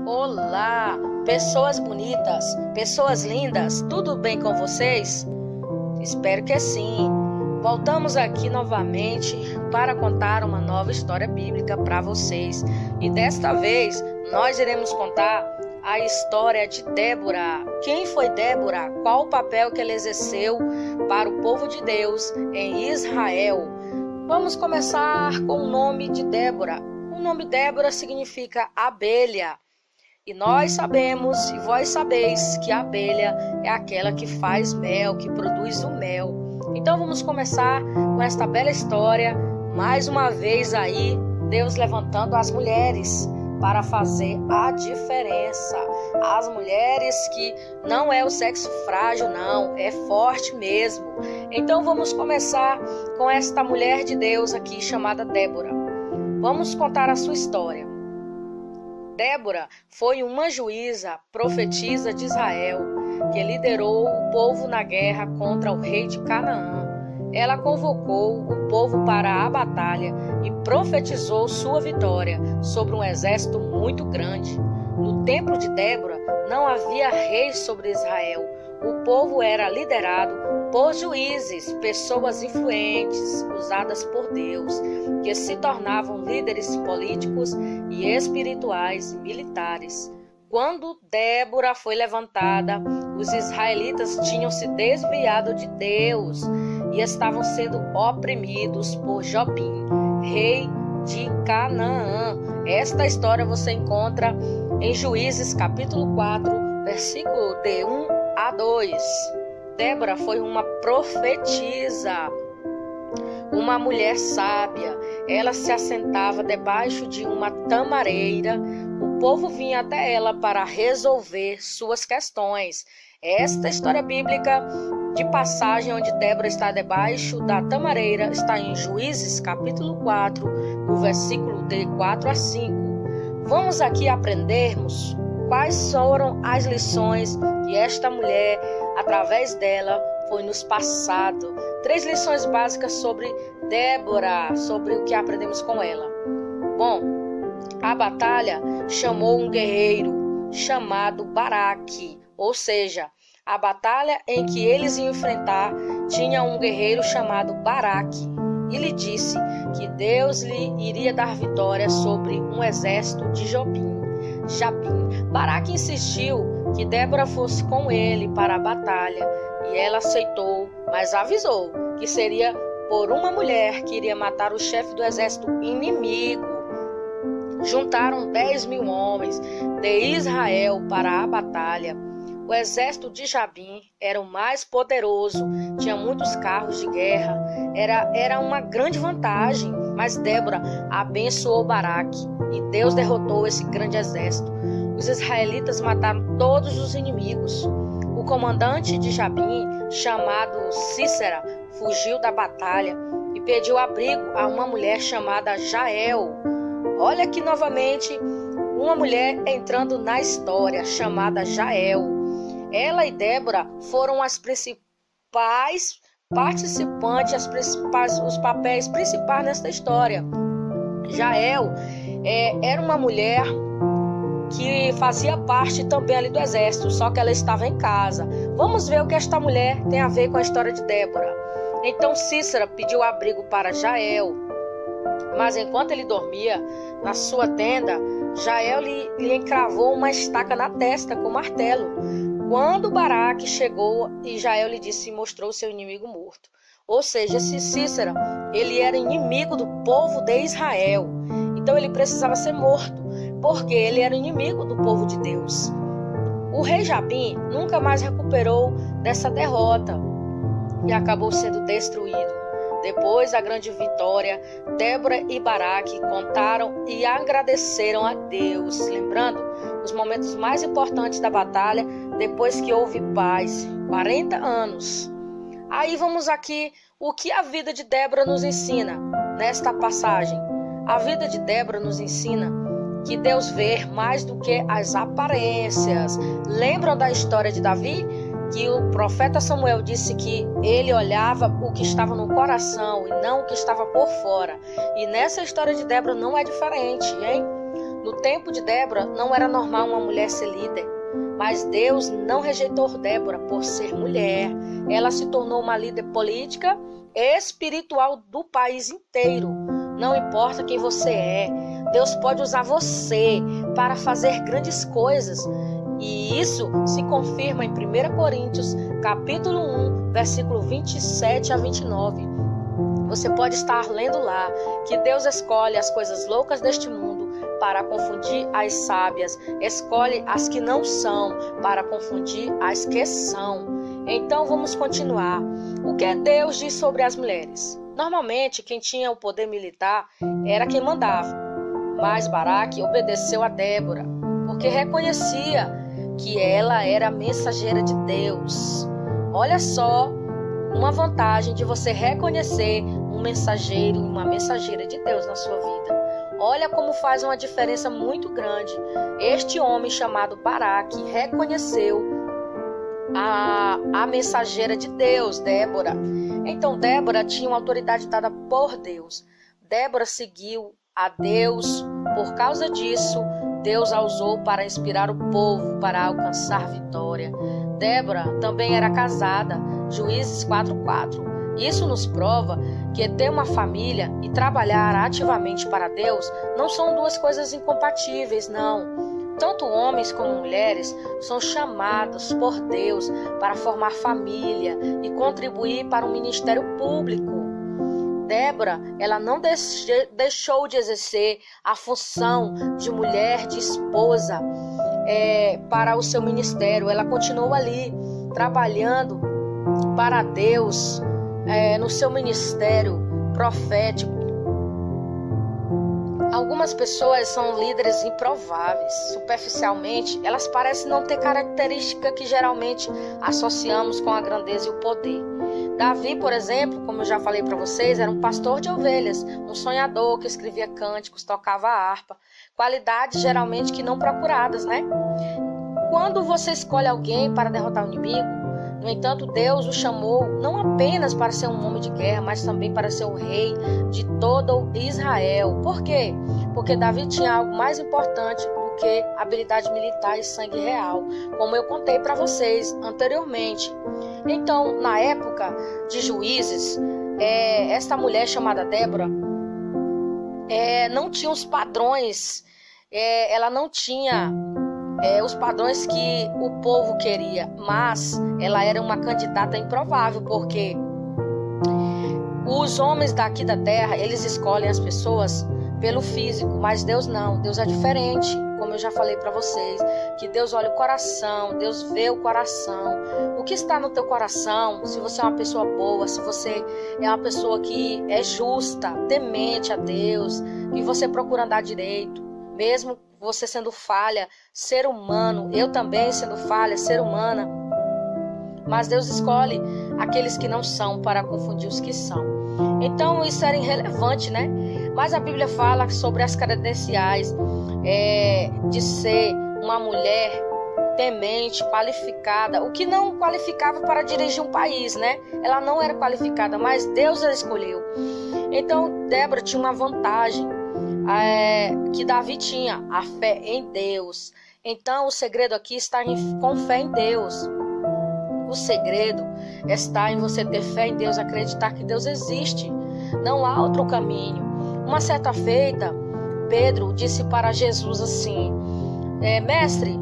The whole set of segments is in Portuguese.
Olá, pessoas bonitas, pessoas lindas, tudo bem com vocês? Espero que sim. Voltamos aqui novamente para contar uma nova história bíblica para vocês. E desta vez nós iremos contar a história de Débora. Quem foi Débora? Qual o papel que ela exerceu para o povo de Deus em Israel? Vamos começar com o nome de Débora. O nome Débora significa abelha. E nós sabemos, e vós sabeis, que a abelha é aquela que faz mel, que produz o mel. Então vamos começar com esta bela história. Mais uma vez aí, Deus levantando as mulheres para fazer a diferença. As mulheres que não é o sexo frágil, não, é forte mesmo. Então vamos começar com esta mulher de Deus aqui chamada Débora. Vamos contar a sua história. Débora foi uma juíza, profetisa de Israel, que liderou o povo na guerra contra o rei de Canaã. Ela convocou o povo para a batalha e profetizou sua vitória sobre um exército muito grande. No tempo de Débora, não havia rei sobre Israel. O povo era liderado por juízes, pessoas influentes, usadas por Deus, que se tornavam líderes políticos e espirituais e militares. Quando Débora foi levantada, os israelitas tinham se desviado de Deus e estavam sendo oprimidos por Jobim, rei de Canaã. Esta história você encontra em Juízes capítulo 4, versículo de 1 a 2. Débora foi uma profetisa, uma mulher sábia. Ela se assentava debaixo de uma tamareira. O povo vinha até ela para resolver suas questões. Esta história bíblica de passagem onde Débora está debaixo da tamareira está em Juízes capítulo 4, o versículo de 4 a 5. Vamos aqui aprendermos quais foram as lições que esta mulher, através dela, foi nos passado. 3 lições básicas sobre Débora, sobre o que aprendemos com ela. Bom, a batalha chamou um guerreiro chamado Baraque, ou seja, a batalha em que eles iam enfrentar tinha um guerreiro chamado Baraque. E lhe disse que Deus lhe iria dar vitória sobre um exército de Jabim. Baraque insistiu que Débora fosse com ele para a batalha e ela aceitou, mas avisou que seria por uma mulher que iria matar o chefe do exército inimigo. Juntaram 10.000 homens de Israel para a batalha. O exército de Jabim era o mais poderoso, tinha muitos carros de guerra, era uma grande vantagem, mas Débora abençoou Baraque e Deus derrotou esse grande exército. Os israelitas mataram todos os inimigos. O comandante de Jabim, chamado Cícera, fugiu da batalha e pediu abrigo a uma mulher chamada Jael. Olha aqui novamente uma mulher entrando na história, chamada Jael. Ela e Débora foram as principais participantes, os papéis principais nesta história. Jael era uma mulher que fazia parte também ali do exército, só que ela estava em casa. Vamos ver o que esta mulher tem a ver com a história de Débora. Então Cícera pediu abrigo para Jael, mas enquanto ele dormia na sua tenda, Jael lhe encravou uma estaca na testa com martelo. Quando Baraque chegou e Jael lhe disse, mostrou seu inimigo morto. Ou seja, esse Cícera, ele era inimigo do povo de Israel. Então ele precisava ser morto, porque ele era inimigo do povo de Deus. O rei Jabim nunca mais recuperou dessa derrota e acabou sendo destruído. Depois da grande vitória, Débora e Baraque contaram e agradeceram a Deus, lembrando os momentos mais importantes da batalha, depois que houve paz, 40 anos. Aí vamos aqui o que a vida de Débora nos ensina nesta passagem. A vida de Débora nos ensina que Deus vê mais do que as aparências. Lembram da história de Davi? Que o profeta Samuel disse que ele olhava o que estava no coração e não o que estava por fora. E nessa história de Débora não é diferente, hein? No tempo de Débora, não era normal uma mulher ser líder, mas Deus não rejeitou Débora por ser mulher. Ela se tornou uma líder política e espiritual do país inteiro. Não importa quem você é, Deus pode usar você para fazer grandes coisas. E isso se confirma em 1 Coríntios, capítulo 1, versículo 27 a 29. Você pode estar lendo lá que Deus escolhe as coisas loucas deste mundo para confundir as sábias, escolhe as que não são para confundir as que são. Então vamos continuar. O que Deus diz sobre as mulheres? Normalmente quem tinha o poder militar era quem mandava, mas Baraque obedeceu a Débora, porque reconhecia que ela era a mensageira de Deus. Olha só, uma vantagem de você reconhecer um mensageiro e uma mensageira de Deus na sua vida. Olha como faz uma diferença muito grande. Este homem chamado Baraque reconheceu a mensageira de Deus, Débora. Então Débora tinha uma autoridade dada por Deus. Débora seguiu a Deus. Por causa disso, Deus a usou para inspirar o povo para alcançar vitória. Débora também era casada, Juízes 4:4. Isso nos prova que ter uma família e trabalhar ativamente para Deus não são duas coisas incompatíveis, não. Tanto homens como mulheres são chamados por Deus para formar família e contribuir para o ministério público. Débora, ela não deixou de exercer a função de mulher, de esposa, para o seu ministério. Ela continuou ali, trabalhando para Deus, no seu ministério profético. Algumas pessoas são líderes improváveis. Superficialmente, elas parecem não ter característica que geralmente associamos com a grandeza e o poder. Davi, por exemplo, como eu já falei para vocês, era um pastor de ovelhas, um sonhador que escrevia cânticos, tocava harpa. Qualidades geralmente que não procuradas, né? Quando você escolhe alguém para derrotar o inimigo, no entanto, Deus o chamou não apenas para ser um homem de guerra, mas também para ser o rei de todo Israel. Por quê? Porque Davi tinha algo mais importante do que habilidade militar e sangue real, como eu contei para vocês anteriormente. Então, na época de Juízes, esta mulher chamada Débora não tinha os padrões, ela não tinha os padrões que o povo queria, mas ela era uma candidata improvável, porque os homens daqui da terra, eles escolhem as pessoas pelo físico, mas Deus não, Deus é diferente, como eu já falei para vocês, que Deus olha o coração, Deus vê o coração, o que está no teu coração, se você é uma pessoa boa, se você é uma pessoa que é justa, temente a Deus, e você procura andar direito, mesmo você sendo falha, ser humano, eu também sendo falha, ser humana, mas Deus escolhe aqueles que não são para confundir os que são. Então isso era irrelevante, né? Mas a Bíblia fala sobre as credenciais de ser uma mulher temente, qualificada, o que não qualificava para dirigir um país, né? Ela não era qualificada, mas Deus a escolheu. Então Débora tinha uma vantagem que Davi tinha, a fé em Deus. Então o segredo aqui está com fé em Deus. O segredo está em você ter fé em Deus, acreditar que Deus existe. Não há outro caminho. Uma certa feita, Pedro disse para Jesus assim: Mestre,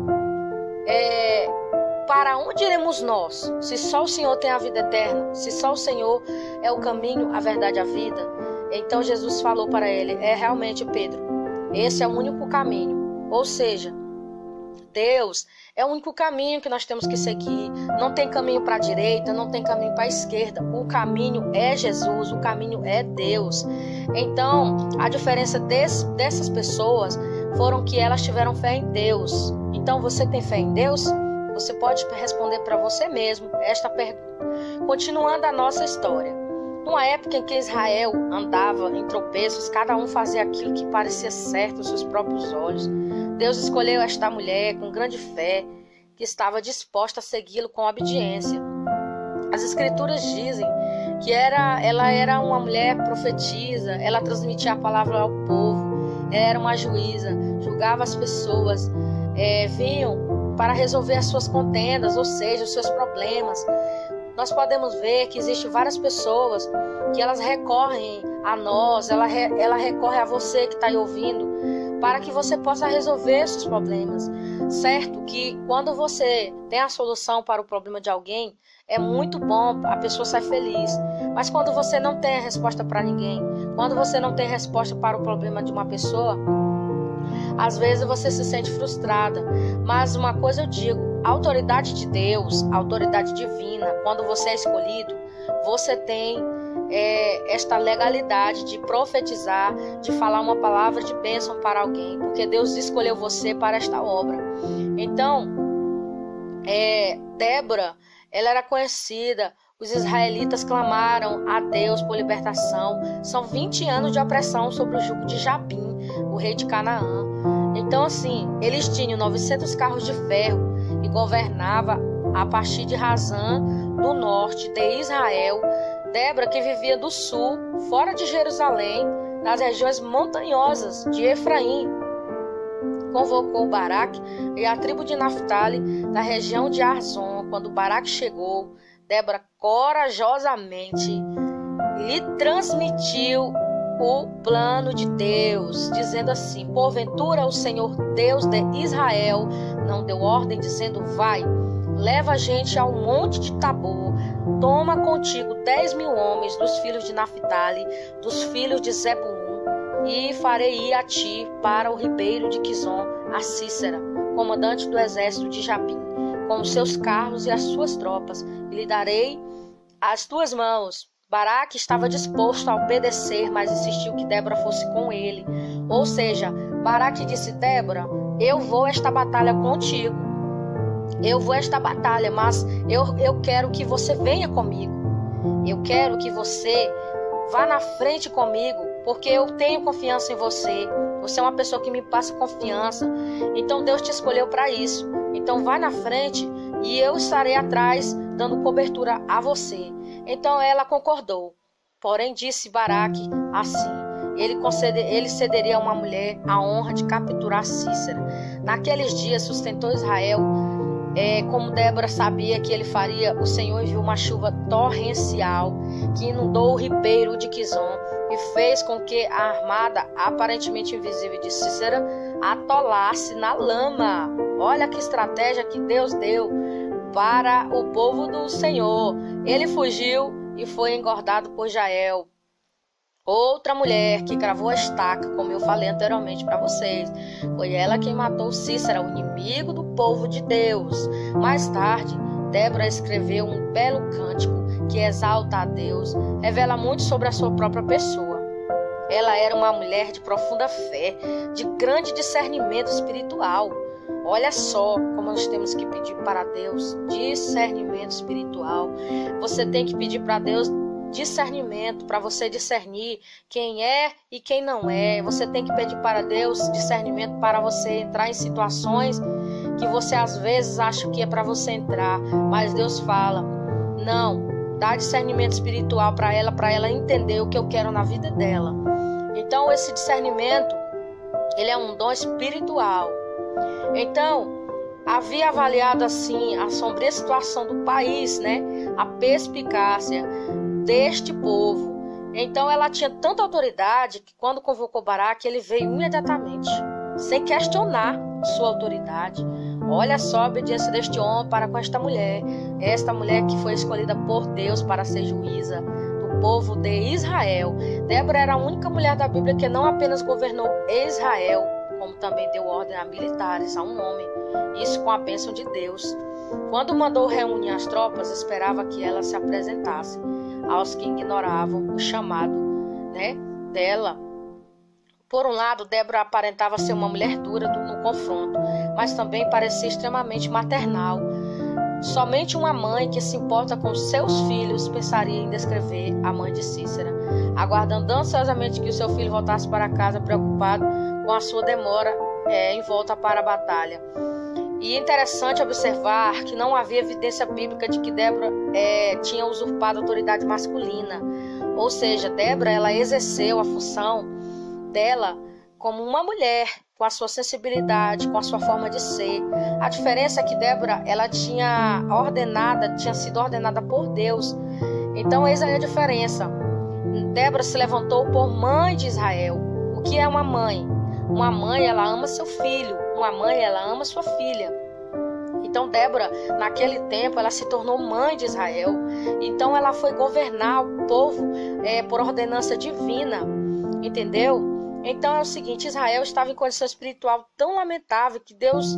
para onde iremos nós? Se só o Senhor tem a vida eterna, se só o Senhor é o caminho, a verdade e a vida. Então Jesus falou para ele: realmente, Pedro, esse é o único caminho. Ou seja, Deus é o único caminho que nós temos que seguir. Não tem caminho para a direita, não tem caminho para a esquerda. O caminho é Jesus, o caminho é Deus. Então, a diferença dessas pessoas foram que elas tiveram fé em Deus. Então, você tem fé em Deus? Você pode responder para você mesmo esta pergunta. Continuando a nossa história. Numa época em que Israel andava em tropeços, cada um fazia aquilo que parecia certo aos seus próprios olhos. Deus escolheu esta mulher com grande fé, que estava disposta a segui-lo com obediência. As escrituras dizem que ela era uma mulher profetisa, ela transmitia a palavra ao povo, ela era uma juíza. julgava as pessoas, vinham para resolver as suas contendas, ou seja, os seus problemas. Nós podemos ver que existem várias pessoas que elas recorrem a nós, ela recorre a você que está aí ouvindo, para que você possa resolver seus problemas. Certo que quando você tem a solução para o problema de alguém, é muito bom, a pessoa sai feliz. Mas quando você não tem a resposta para ninguém, quando você não tem resposta para o problema de uma pessoa, às vezes você se sente frustrada. Mas uma coisa eu digo, a autoridade de Deus, a autoridade divina, quando você é escolhido, você tem esta legalidade de profetizar, de falar uma palavra de bênção para alguém, porque Deus escolheu você para esta obra. Então, Débora, ela era conhecida, os israelitas clamaram a Deus por libertação. São 20 anos de opressão sobre o jugo de Jabim, o rei de Canaã. Então, assim, eles tinham 900 carros de ferro e governava a partir de Razã, do norte de Israel. Débora, que vivia do sul, fora de Jerusalém, nas regiões montanhosas de Efraim, convocou Baraque e a tribo de Naftali, da região de Arzon. Quando Baraque chegou, Débora corajosamente lhe transmitiu o plano de Deus, dizendo assim: porventura o Senhor Deus de Israel não deu ordem, dizendo: vai, leva a gente ao monte de Tabor, toma contigo 10.000 homens dos filhos de Naftali, dos filhos de Zebulun, e farei ir a ti para o ribeiro de Quizon a Sísera, comandante do exército de Jabim, com os seus carros e as suas tropas, e lhe darei as tuas mãos. Baraque estava disposto a obedecer, mas insistiu que Débora fosse com ele. Ou seja, Baraque disse: Débora, eu vou esta batalha contigo. Eu vou esta batalha, mas eu quero que você venha comigo. Eu quero que você vá na frente comigo, porque eu tenho confiança em você. Você é uma pessoa que me passa confiança. Então Deus te escolheu para isso. Então vai na frente e eu estarei atrás dando cobertura a você. Então ela concordou. Porém disse Baraque assim: ele cederia a uma mulher a honra de capturar Sísera. Naqueles dias sustentou Israel. Como Débora sabia que ele faria, o Senhor enviou uma chuva torrencial que inundou o ribeiro de Quizon e fez com que a armada aparentemente invisível de Sísera atolasse na lama. Olha que estratégia que Deus deu para o povo do Senhor. Ele fugiu e foi engordado por Jael, outra mulher que cravou a estaca, como eu falei anteriormente para vocês. Foi ela quem matou Sísera, o inimigo do povo de Deus. Mais tarde, Débora escreveu um belo cântico que exalta a Deus, revela muito sobre a sua própria pessoa. Ela era uma mulher de profunda fé, de grande discernimento espiritual. Olha só como nós temos que pedir para Deus discernimento espiritual. Você tem que pedir para Deus discernimento, para você discernir quem é e quem não é. Você tem que pedir para Deus discernimento para você entrar em situações que você às vezes acha que é para você entrar, mas Deus fala: não, dá discernimento espiritual para ela entender o que eu quero na vida dela. Então esse discernimento, ele é um dom espiritual. Então, havia avaliado assim a sombria situação do país, a perspicácia deste povo. Então ela tinha tanta autoridade que quando convocou Baraque, ele veio imediatamente, sem questionar sua autoridade. Olha só a obediência deste homem para com esta mulher que foi escolhida por Deus para ser juíza do povo de Israel. Débora era a única mulher da Bíblia que não apenas governou Israel, como também deu ordem a militares, a um homem, isso com a bênção de Deus. Quando mandou reunir as tropas, esperava que ela se apresentasse aos que ignoravam o chamado dela. Por um lado, Débora aparentava ser uma mulher dura no confronto, mas também parecia extremamente maternal. Somente uma mãe que se importa com seus filhos pensaria em descrever a mãe de Sísera, aguardando ansiosamente que o seu filho voltasse para casa, preocupado com a sua demora em volta para a batalha. E é interessante observar que não havia evidência bíblica de que Débora tinha usurpado a autoridade masculina. Ou seja, Débora ela exerceu a função dela como uma mulher, com a sua sensibilidade, com a sua forma de ser. A diferença é que Débora, ela tinha sido ordenada por Deus. Então, eis aí a diferença. Débora se levantou por mãe de Israel. O que é uma mãe? Uma mãe, ela ama seu filho. Uma mãe, ela ama sua filha. Então, Débora, naquele tempo, ela se tornou mãe de Israel. Então, ela foi governar o povo por ordenança divina. Entendeu? Então, é o seguinte, Israel estava em condição espiritual tão lamentável que Deus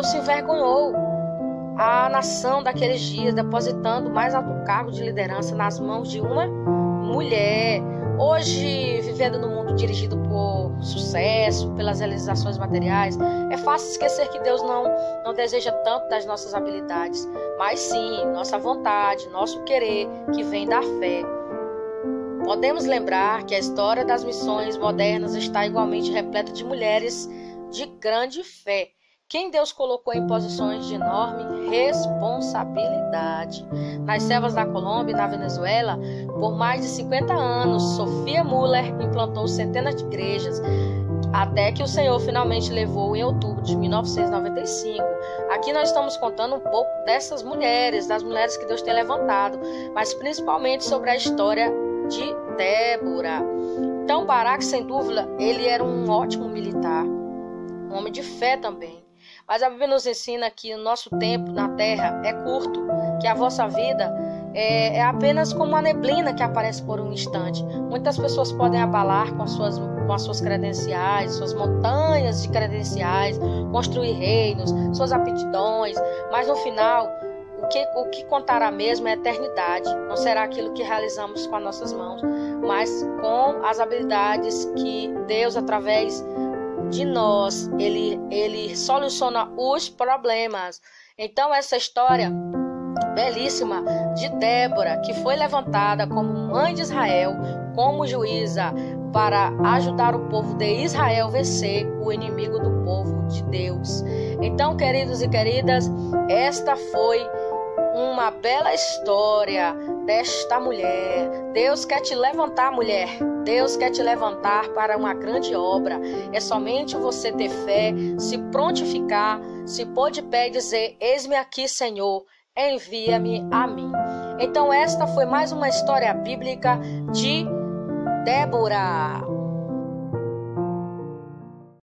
se envergonhou a nação daqueles dias, depositando o mais alto cargo de liderança nas mãos de uma mulher. Hoje, vivendo no mundo dirigido por sucesso, pelas realizações materiais, é fácil esquecer que Deus não deseja tanto das nossas habilidades, mas sim nossa vontade, nosso querer, que vem da fé. Podemos lembrar que a história das missões modernas está igualmente repleta de mulheres de grande fé, quem Deus colocou em posições de enorme responsabilidade. Nas selvas da Colômbia e na Venezuela, por mais de 50 anos, Sophia Muller implantou centenas de igrejas, até que o Senhor finalmente levou em outubro de 1995. Aqui nós estamos contando um pouco dessas mulheres, das mulheres que Deus tem levantado, mas principalmente sobre a história de Débora. Então, Baraque, sem dúvida, ele era um ótimo militar, um homem de fé também. Mas a Bíblia nos ensina que o nosso tempo na terra é curto, que a vossa vida é apenas como uma neblina que aparece por um instante. Muitas pessoas podem abalar com as suas credenciais, suas montanhas de credenciais, construir reinos, suas aptidões, mas no final, o que contará mesmo é a eternidade. Não será aquilo que realizamos com as nossas mãos, mas com as habilidades que Deus, através de nós, ele soluciona os problemas. Então, essa história belíssima de Débora, que foi levantada como mãe de Israel, como juíza, para ajudar o povo de Israel a vencer o inimigo do povo de Deus. Então, queridos e queridas, esta foi uma bela história desta mulher. Deus quer te levantar, mulher. Deus quer te levantar para uma grande obra. É somente você ter fé, se prontificar, se pôr de pé e dizer: eis-me aqui, Senhor, envia-me a mim. Então, esta foi mais uma história bíblica de Débora.